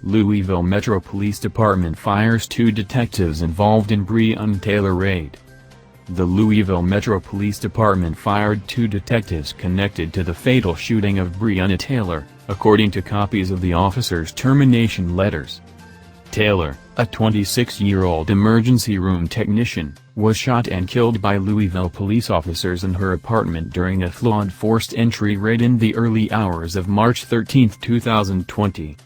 Louisville Metro Police Department fires 2 detectives involved in Breonna Taylor raid. The Louisville Metro Police Department fired 2 detectives connected to the fatal shooting of Breonna Taylor, according to copies of the officers' termination letters. Taylor, a 26-year-old emergency room technician, was shot and killed by Louisville police officers in her apartment during a flawed forced entry raid in the early hours of March 13, 2020.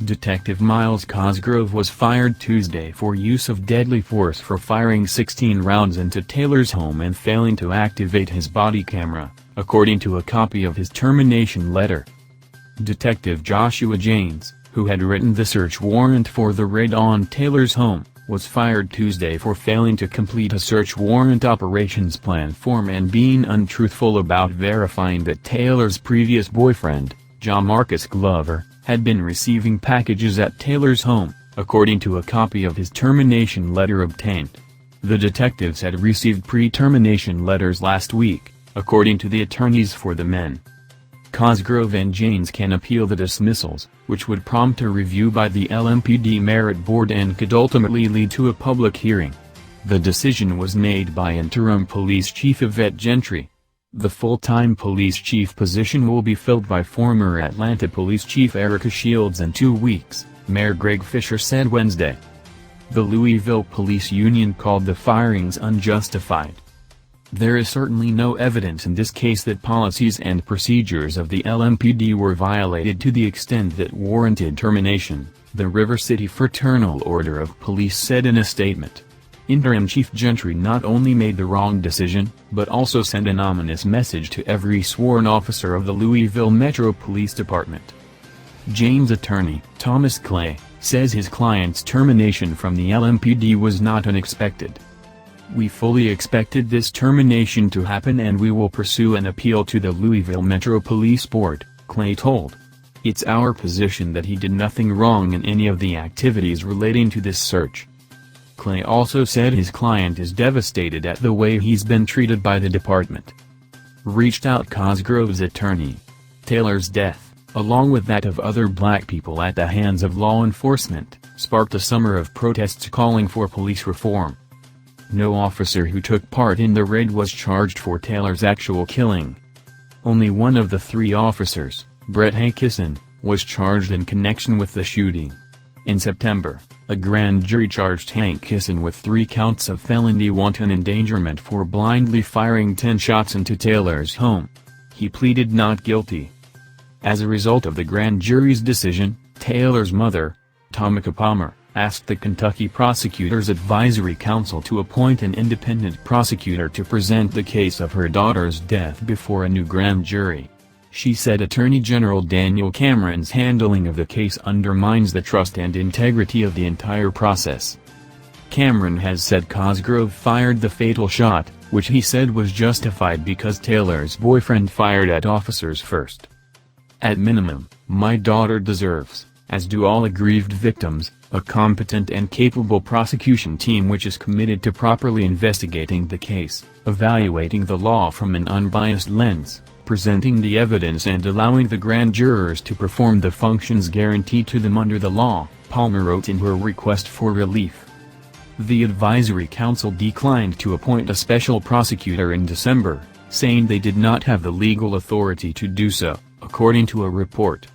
Detective Myles Cosgrove was fired Tuesday for use of deadly force for firing 16 rounds into Taylor's home and failing to activate his body camera, according to a copy of his termination letter. Detective Joshua Janes, who had written the search warrant for the raid on Taylor's home, was fired Tuesday for failing to complete a search warrant operations plan form and being untruthful about verifying that Taylor's previous boyfriend, Jamarcus Glover, had been receiving packages at Taylor's home, according to a copy of his termination letter obtained. The detectives had received pre-termination letters last week, according to the attorneys for the men. Cosgrove and Janes can appeal the dismissals, which would prompt a review by the LMPD Merit Board and could ultimately lead to a public hearing. The decision was made by Interim Police Chief Yvette Gentry. The full-time police chief position will be filled by former Atlanta Police Chief Erica Shields in 2 weeks, Mayor Greg Fisher said Wednesday. The Louisville Police Union called the firings unjustified. There is certainly no evidence in this case that policies and procedures of the LMPD were violated to the extent that warranted termination, the River City Fraternal Order of Police said in a statement. Interim Chief Gentry not only made the wrong decision, but also sent an ominous message to every sworn officer of the Louisville Metro Police Department. James' attorney, Thomas Clay, says his client's termination from the LMPD was not unexpected. "We fully expected this termination to happen and we will pursue an appeal to the Louisville Metro Police Board," Clay told. "It's our position that he did nothing wrong in any of the activities relating to this search." Clay also said his client is devastated at the way he's been treated by the department. Reached out Cosgrove's attorney. Taylor's death, along with that of other black people at the hands of law enforcement, sparked a summer of protests calling for police reform. No officer who took part in the raid was charged for Taylor's actual killing. Only one of the 3 officers, Brett Hankison, was charged in connection with the shooting. In September, a grand jury charged Hankison with 3 counts of felony wanton endangerment for blindly firing 10 shots into Taylor's home. He pleaded not guilty. As a result of the grand jury's decision, Taylor's mother, Tamika Palmer, asked the Kentucky Prosecutors Advisory Council to appoint an independent prosecutor to present the case of her daughter's death before a new grand jury. She said Attorney General Daniel Cameron's handling of the case undermines the trust and integrity of the entire process. Cameron has said Cosgrove fired the fatal shot, which he said was justified because Taylor's boyfriend fired at officers first. "At minimum, my daughter deserves, as do all aggrieved victims, a competent and capable prosecution team which is committed to properly investigating the case, evaluating the law from an unbiased lens, presenting the evidence and allowing the grand jurors to perform the functions guaranteed to them under the law," Palmer wrote in her request for relief. The Advisory Council declined to appoint a special prosecutor in December, saying they did not have the legal authority to do so, according to a report.